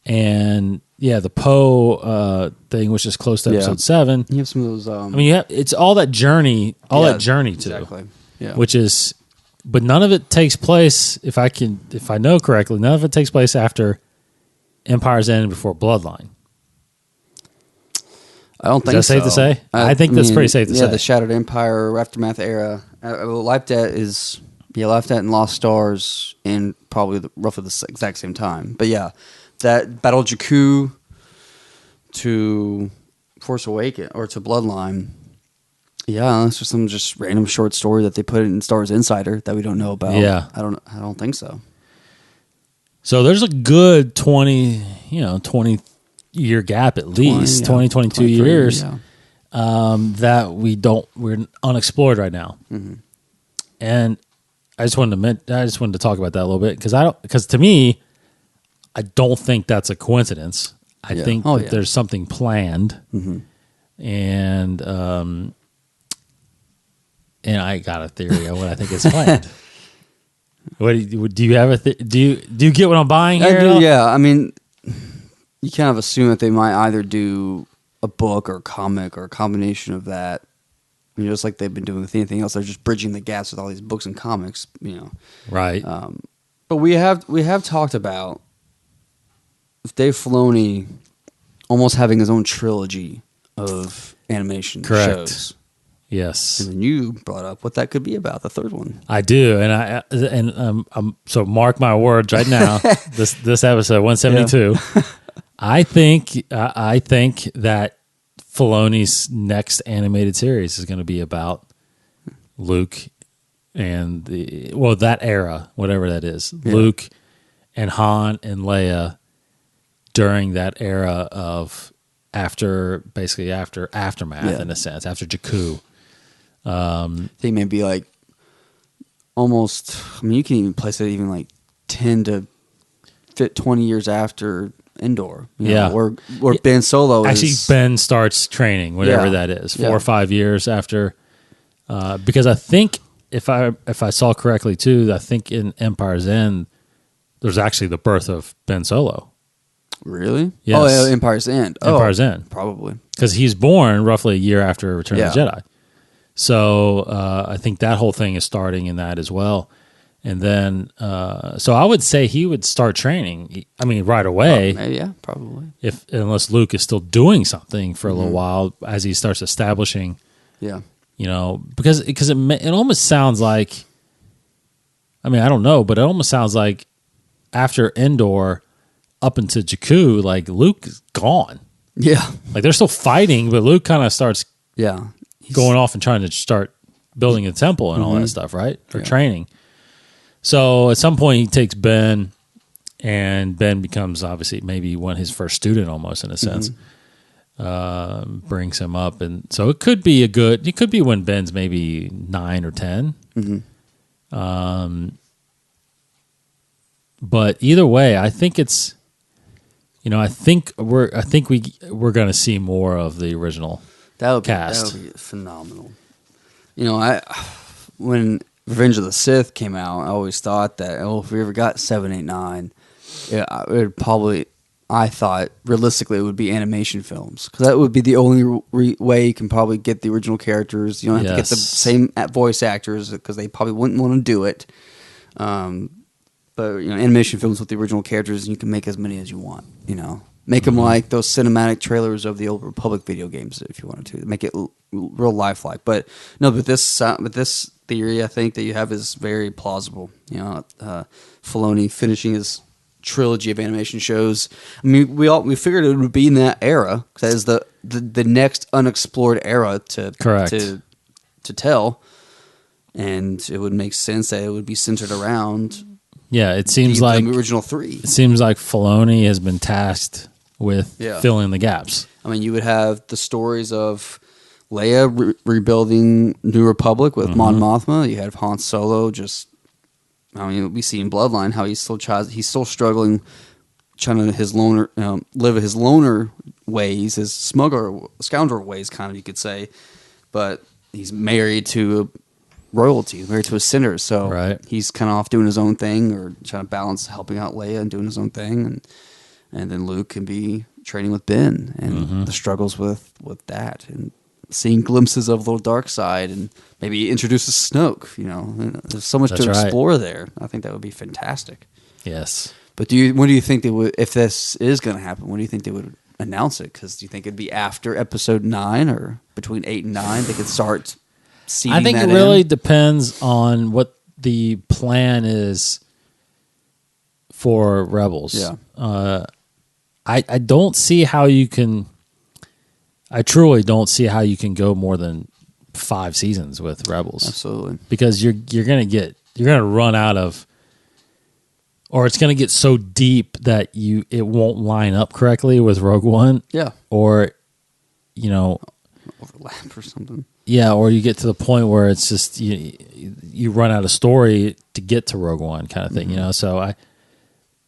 and the Poe thing, which is close to episode 7. You have some of those. It's all that journey, that journey too. Exactly. Yeah. Which is, but none of it takes place. If I know correctly, none of it takes place after Empire's End and before Bloodline. I don't think so. Is that safe to say? I think that's pretty safe to say. Yeah, the Shattered Empire, Aftermath era. Life Debt and Lost Stars in probably roughly the exact same time. But yeah, that Battle of Jakku to Force Awakens or to Bloodline. Yeah, that's just some random short story that they put in Star Wars Insider that we don't know about. Yeah, I don't think so. So there's a good 20 year gap at least, 22 years that we're unexplored right now. Mm-hmm. And I just wanted to talk about that a little bit because to me, I don't think that's a coincidence. I think there's something planned, and I got a theory of what I think is planned. What do you have do you get what I'm buying here? I do, yeah. I mean, you kind of assume that they might either do a book or a comic or a combination of that. You know, just like they've been doing with anything else, they're just bridging the gaps with all these books and comics. You know, Right. but we have talked about Dave Filoni almost having his own trilogy of animation Correct. shows. Yes. And then you brought up what that could be about, the third one. I do, so mark my words right now. this episode 172. I think that Filoni's next animated series is going to be about Luke and that era, whatever that is. Yeah. Luke and Han and Leia during that era of aftermath in a sense, after Jakku. I think maybe like almost. I mean, you can even place it even like 10 to 20 years after Endor. You know, where Ben Solo actually Ben starts training, whatever that is, 4 or 5 years after. Because I think if I saw correctly too, I think in Empire's End there's actually the birth of Ben Solo. Really? Yes. Oh, yeah, Empire's End. Empire's End, probably because he's born roughly a year after Return of the Jedi. So I think that whole thing is starting in that as well. And then, so I would say he would start training. I mean, right away. Yeah, probably. Unless Luke is still doing something for a little while as he starts establishing. Yeah. You know, because it almost sounds like. I mean, I don't know, but it almost sounds like after Endor, up into Jakku, like Luke is gone. Yeah. Like they're still fighting, but Luke kind of starts. Yeah. Going off and trying to start building a temple and all that stuff, right? Or training. So at some point he takes Ben, and Ben becomes obviously maybe his first student almost in a sense. Brings him up, and so it could be when Ben's maybe 9 or 10. But either way, I think it's, I think we're going to see more of the original. That would cast. That would be phenomenal. You know, when Revenge of the Sith came out, I always thought that if we ever got 7, 8, 9, it would probably. I thought realistically it would be animation films because that would be the only way you can probably get the original characters. You don't have to get the same voice actors because they probably wouldn't want to do it. But animation films with the original characters, you can make as many as you want. Make them like those cinematic trailers of the old Republic video games, if you wanted to. Make it real lifelike. But this theory, I think, that you have is very plausible. Filoni finishing his trilogy of animation shows. I mean, we figured it would be in that era. That is the next unexplored era to tell. And it would make sense that it would be centered around. Yeah, it seems like the original 3. It seems like Filoni has been tasked with filling the gaps. I mean, you would have the stories of Leia rebuilding New Republic with Mon Mothma. You have Han Solo we see in Bloodline how he's still struggling, trying to live his loner ways, his scoundrel ways, kind of, you could say. But he's married to royalty, married to a sinner, so he's kind of off doing his own thing or trying to balance helping out Leia and doing his own thing, and then Luke can be training with Ben and the struggles with that, and seeing glimpses of the dark side, and maybe introduces Snoke. There's so much to explore there. I think that would be fantastic. Yes, but when do you think they would, if this is going to happen? When do you think they would announce it? Because do you think it'd be after Episode 9 or between 8 and 9? They could start. I think it really depends on what the plan is for Rebels. Yeah. I don't see how you can. I truly don't see how you can go more than 5 seasons with Rebels. Absolutely, because you're gonna run out of, or it's gonna get so deep that it won't line up correctly with Rogue One. Yeah, or overlap or something. Yeah, or you get to the point where it's just you run out of story to get to Rogue One kind of thing, So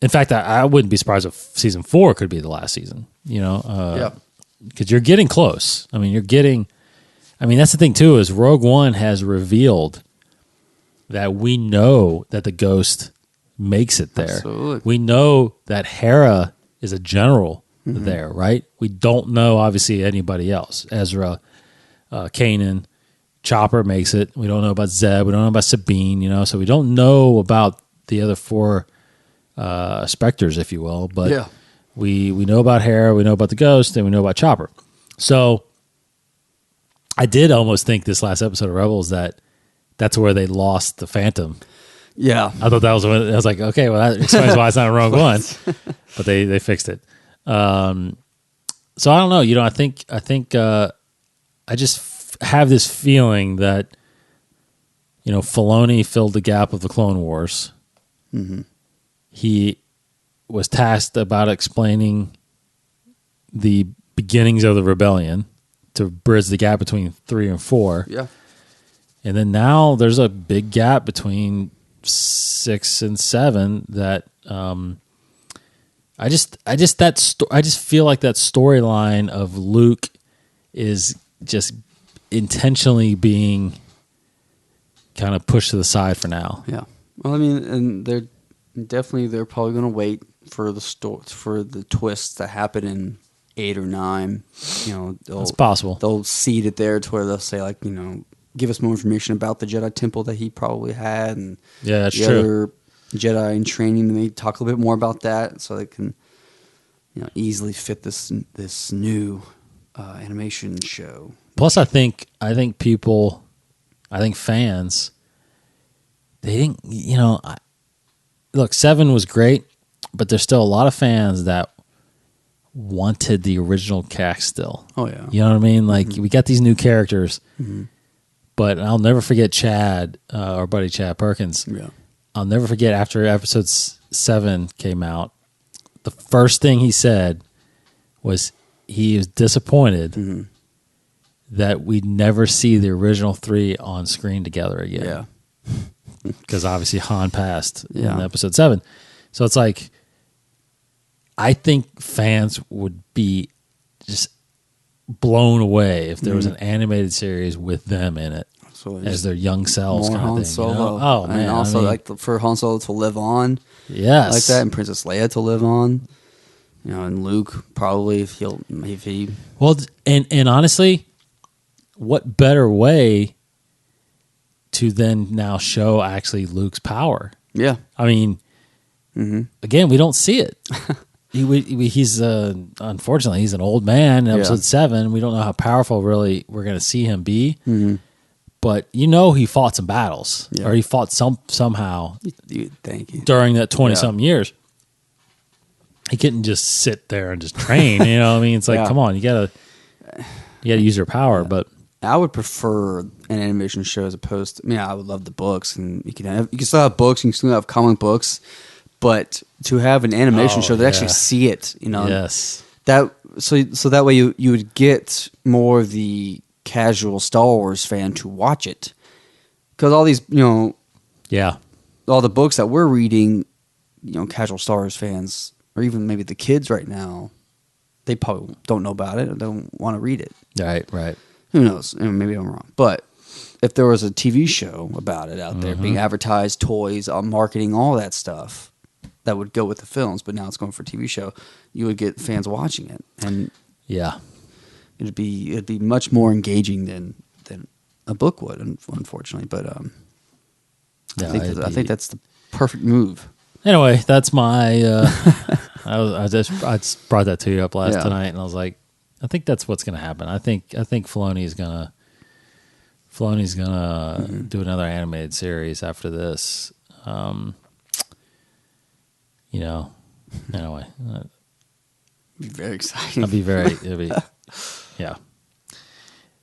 in fact, I wouldn't be surprised if season 4 could be the last season, because you're getting close. I mean, that's the thing too, is Rogue One has revealed that we know that the Ghost makes it there. Absolutely. We know that Hera is a general there, right? We don't know, obviously, anybody else. Ezra, Kanan, Chopper makes it. We don't know about Zeb. We don't know about Sabine, so we don't know about the other 4 specters, if you will. But we know about Hera, we know about the Ghost, and we know about Chopper. So I did almost think this last episode of Rebels that's where they lost the Phantom. Yeah. I thought that was when I was like, okay, well, that explains why it's not a Rogue One. But they fixed it. So I don't know. I think I just have this feeling that Filoni filled the gap of the Clone Wars. Mm-hmm. He was tasked about explaining the beginnings of the rebellion to bridge the gap between 3 and 4. Yeah. And then now there's a big gap between 6 and 7 that I just feel like that storyline of Luke is just intentionally being kind of pushed to the side for now. Yeah. Well, I mean, and they're probably going to wait for the twists that happen in 8 or 9. It's possible. They'll seed it there to where they'll say, like, give us more information about the Jedi temple that he probably had, and that's the true. other Jedi in training. And they talk a little bit more about that, so they can, easily fit this new animation show. Plus, I think fans, they didn't. Look, 7 was great, but there's still a lot of fans that wanted the original cast still. Oh yeah, you know what I mean? Like we got these new characters. Mm-hmm. But I'll never forget Chad, our buddy Chad Perkins. Yeah. I'll never forget after episode 7 came out, the first thing he said was he was disappointed that we'd never see the original 3 on screen together again. Yeah. Because obviously Han passed in episode 7. So it's like, I think fans would be just blown away if there was an animated series with them in it as their young selves kind of thing. Solo. Oh man! And also, for Han Solo to live on, yes, like that, and Princess Leia to live on, and Luke probably if he. Well, and honestly, what better way to then now show actually Luke's power? Yeah, I mean, again, we don't see it. He's unfortunately he's an old man in episode 7. We don't know how powerful really we're going to see him be, but he fought some battles or he fought somehow. Thank you. During that 20-something years. He couldn't just sit there and just train. What I mean? It's like, come on, you gotta use your power. Yeah. But I would prefer an animation show as opposed to. I would love the books, and you can still have books, and you can still have comic books. But to have an animation show that actually see it, yes, so that way you would get more of the casual Star Wars fan to watch it, because all these all the books that we're reading, casual Star Wars fans or even maybe the kids right now, they probably don't know about it or don't want to read it. Right. Who knows? Maybe I'm wrong, but if there was a TV show about it out there being advertised, toys, marketing, all that stuff. That would go with the films, but now it's going for a TV show. You would get fans watching it, and it'd be much more engaging than a book would, unfortunately. But I think that's the perfect move. Anyway, that's my. I just brought that to you up tonight, and I was like, I think that's what's going to happen. I think Filoni's gonna do another animated series after this. Anyway. Be very exciting. Yeah.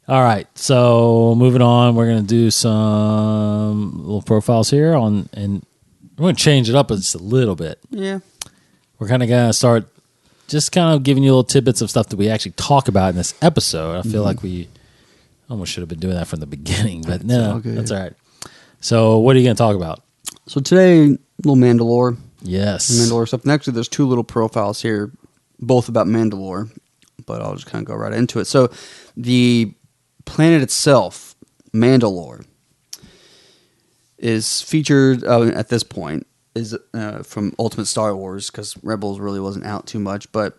All right. So moving on, we're going to do some little profiles here and we're going to change it up just a little bit. Yeah. We're kind of going to start just kind of giving you little tidbits of stuff that we actually talk about in this episode. I feel like we almost should have been doing that from the beginning, but no, that's all right. So what are you going to talk about? So today, little Mandalore. Yes. Mandalore stuff. And actually, there's 2 little profiles here, both about Mandalore, but I'll just kind of go right into it. So the planet itself, Mandalore, is featured at this point, is from Ultimate Star Wars, because Rebels really wasn't out too much, but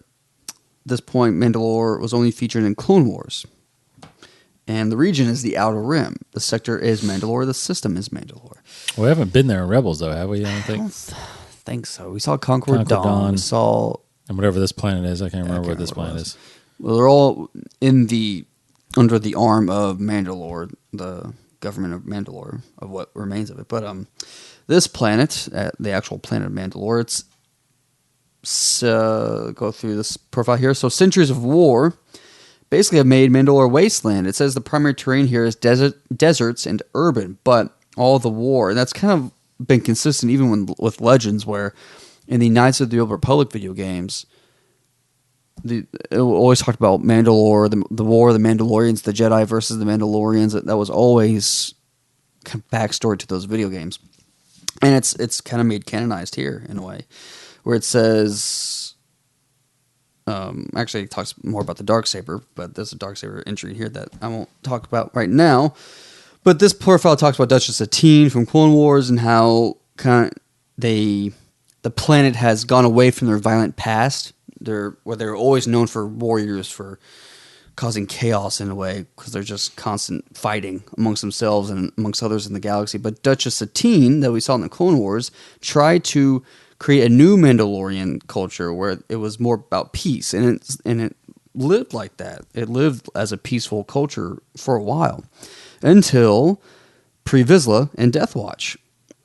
this point, Mandalore was only featured in Clone Wars. And the region is the Outer Rim. The sector is Mandalore. The system is Mandalore. We haven't been there in Rebels, though, have we? I don't I think. don't think so. We saw Concord Concord Dawn. We saw... And whatever this planet is, I can't remember what this planet is. Well, they're all under the arm of Mandalore, the government of Mandalore, of what remains of it. But this planet, the actual planet of Mandalore, it's go through this profile here. So centuries of war basically have made Mandalore a wasteland. It says the primary terrain here is deserts and urban, but all the war, and that's kind of been consistent even with Legends, where in the Knights of the Old Republic video games, it always talked about Mandalore, the war of the Mandalorians, the Jedi versus the Mandalorians. That was always kind of backstory to those video games. And it's kind of made canonized here in a way, where it says, actually it talks more about the Darksaber, but there's a Darksaber entry here that I won't talk about right now. But this profile talks about Duchess Satine from Clone Wars and how the planet has gone away from their violent past. They're always known for warriors for causing chaos in a way, because they're just constant fighting amongst themselves and amongst others in the galaxy. But Duchess Satine, that we saw in the Clone Wars, tried to create a new Mandalorian culture where it was more about peace, and it lived like that. It lived as a peaceful culture for a while, until Pre-Vizsla and Death Watch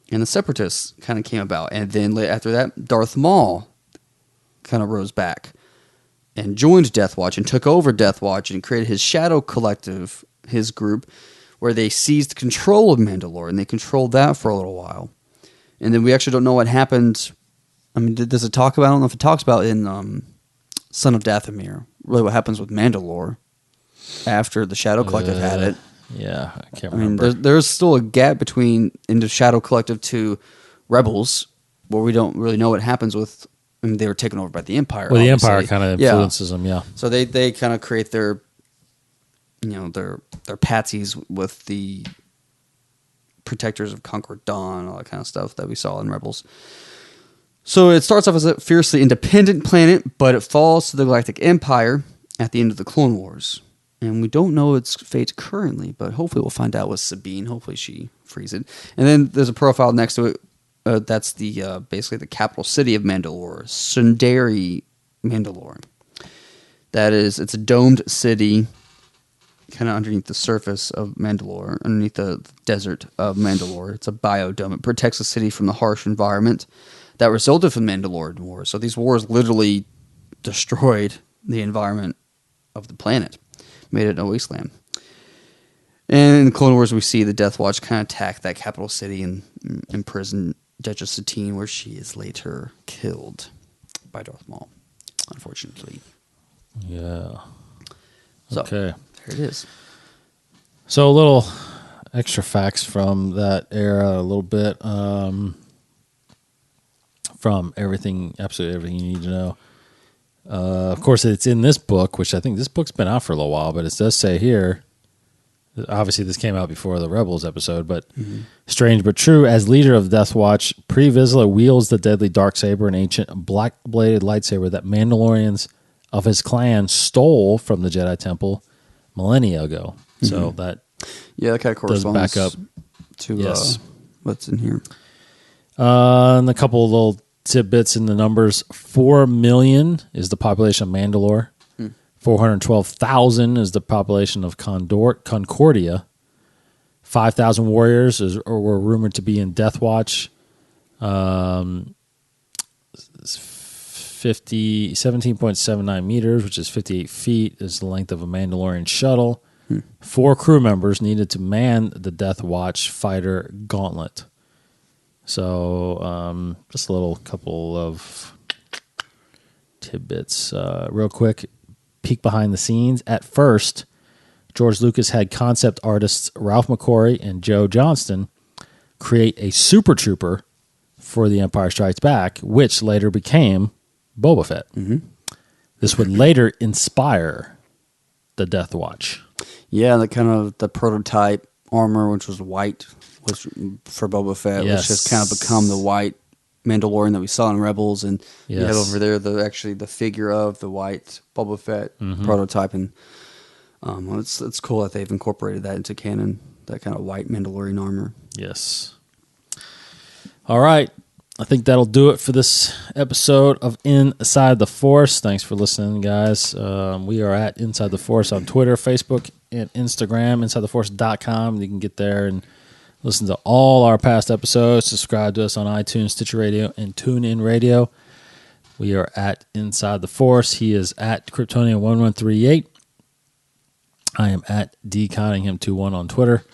and the Separatists kind of came about. And then after that, Darth Maul kind of rose back and joined Death Watch and took over Death Watch and created his Shadow Collective, his group, where they seized control of Mandalore, and they controlled that for a little while. And then we actually don't know what happened. I mean, does it talk about? I don't know if it talks about in Son of Dathomir, really what happens with Mandalore after the Shadow Collective had it. Yeah, I can't remember. I mean, there's still a gap between into Shadow Collective to Rebels, where we don't really know what happens with. I mean, they were taken over by the Empire. Well, the obviously. Empire kind of influences them, yeah. So they kind of create their patsies with the protectors of Concord Dawn, all that kind of stuff that we saw in Rebels. So it starts off as a fiercely independent planet, but it falls to the Galactic Empire at the end of the Clone Wars. And we don't know its fate currently, but hopefully we'll find out with Sabine. Hopefully she frees it. And then there's a profile next to it. That's the basically the capital city of Mandalore, Sundari Mandalore. It's a domed city, kind of underneath the surface of Mandalore, underneath the desert of Mandalore. It's a biodome. It protects the city from the harsh environment that resulted from Mandalorian wars. So these wars literally destroyed the environment of the planet, made it a wasteland. And in the Clone Wars, we see the Death Watch kind of attack that capital city and imprison Duchess Satine, where she is later killed by Darth Maul, unfortunately. Yeah. So, okay. There it is. So a little extra facts from that era, a little bit from absolutely everything you need to know. Of course, it's in this book, which I think this book's been out for a little while, but it does say here, obviously this came out before the Rebels episode, but strange but true, as leader of Death Watch, Pre-Vizsla wields the deadly Darksaber, an ancient black-bladed lightsaber that Mandalorians of his clan stole from the Jedi Temple millennia ago. So that that kind of corresponds back up to what's in here. And a couple of little tidbits in the numbers. 4 million is the population of Mandalore. 412,000 is the population of Concordia. 5,000 warriors were rumored to be in Death Watch. 17.79 meters, which is 58 feet, is the length of a Mandalorian shuttle. 4 crew members needed to man the Death Watch fighter gauntlet. So just a little couple of tidbits. Real quick, peek behind the scenes. At first, George Lucas had concept artists Ralph McQuarrie and Joe Johnston create a Super Trooper for The Empire Strikes Back, which later became Boba Fett. This would later inspire the Death Watch. Yeah, the prototype armor, which was white, was for Boba Fett, which has kind of become the white Mandalorian that we saw in Rebels, and you have Yes. over there the figure of the white Boba Fett prototype, and it's cool that they've incorporated that into canon, that kind of white Mandalorian armor. Yes. All right. I think that'll do it for this episode of Inside the Force. Thanks for listening, guys. We are at Inside the Force on Twitter, Facebook, and Instagram, InsideTheForce.com. You can get there and listen to all our past episodes. Subscribe to us on iTunes, Stitcher Radio, and TuneIn Radio. We are at Inside the Force. He is at Kryptonian1138. I am at DCottingham21 on Twitter.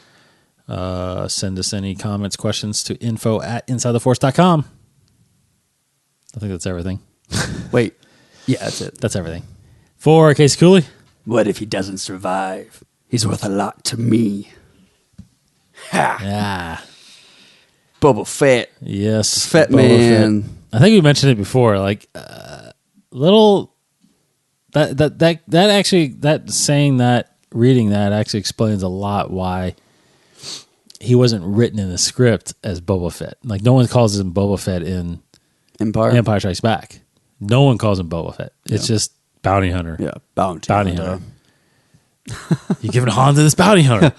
Send us any comments, questions to info@insidetheforce.com. I think that's everything. Wait, yeah, that's it. That's everything. For Casey Cooley. What if he doesn't survive? He's worth a lot to me. Ha! Yeah. Boba Fett. Yes. Fett Boba Man. Fett. I think we mentioned it before. Like, little. That actually, that saying that, reading that actually explains a lot why he wasn't written in the script as Boba Fett. Like, no one calls him Boba Fett in Empire Strikes Back. No one calls him Boba Fett. It's just bounty hunter. Yeah, bounty hunter. You giving Han to this bounty hunter?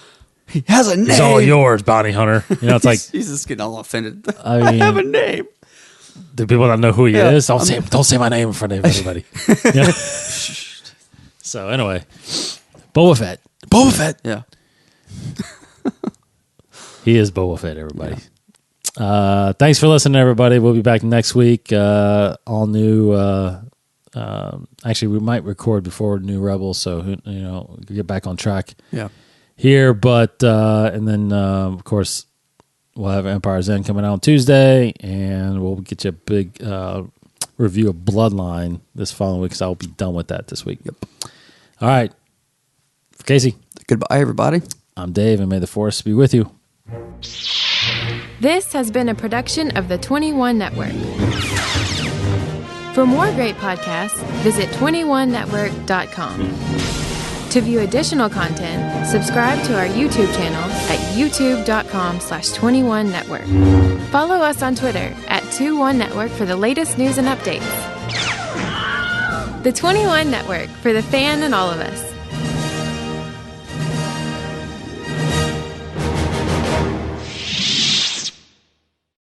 He has a name. It's all yours, bounty hunter. You know, it's like he's just getting all offended. I mean, have a name. Do people not know who he is? Don't say my name in front of everybody. Yeah. So anyway, Boba Fett. Boba Fett. Yeah. He is Boba Fett, everybody. Yeah. Thanks for listening, everybody. We'll be back next week. All new. Actually, we might record before New Rebels, so get back on track. Yeah. Here, but and then of course we'll have Empire's End coming out on Tuesday, and we'll get you a big review of Bloodline this following week because I will be done with that this week. Yep. All right, for Casey. Goodbye, everybody. I'm Dave, and may the Force be with you. This has been a production of the 21 Network. For more great podcasts, visit 21network.com. To view additional content, subscribe to our YouTube channel at youtube.com/21network. Follow us on Twitter at 21network for the latest news and updates. The 21 Network, for the fan and all of us.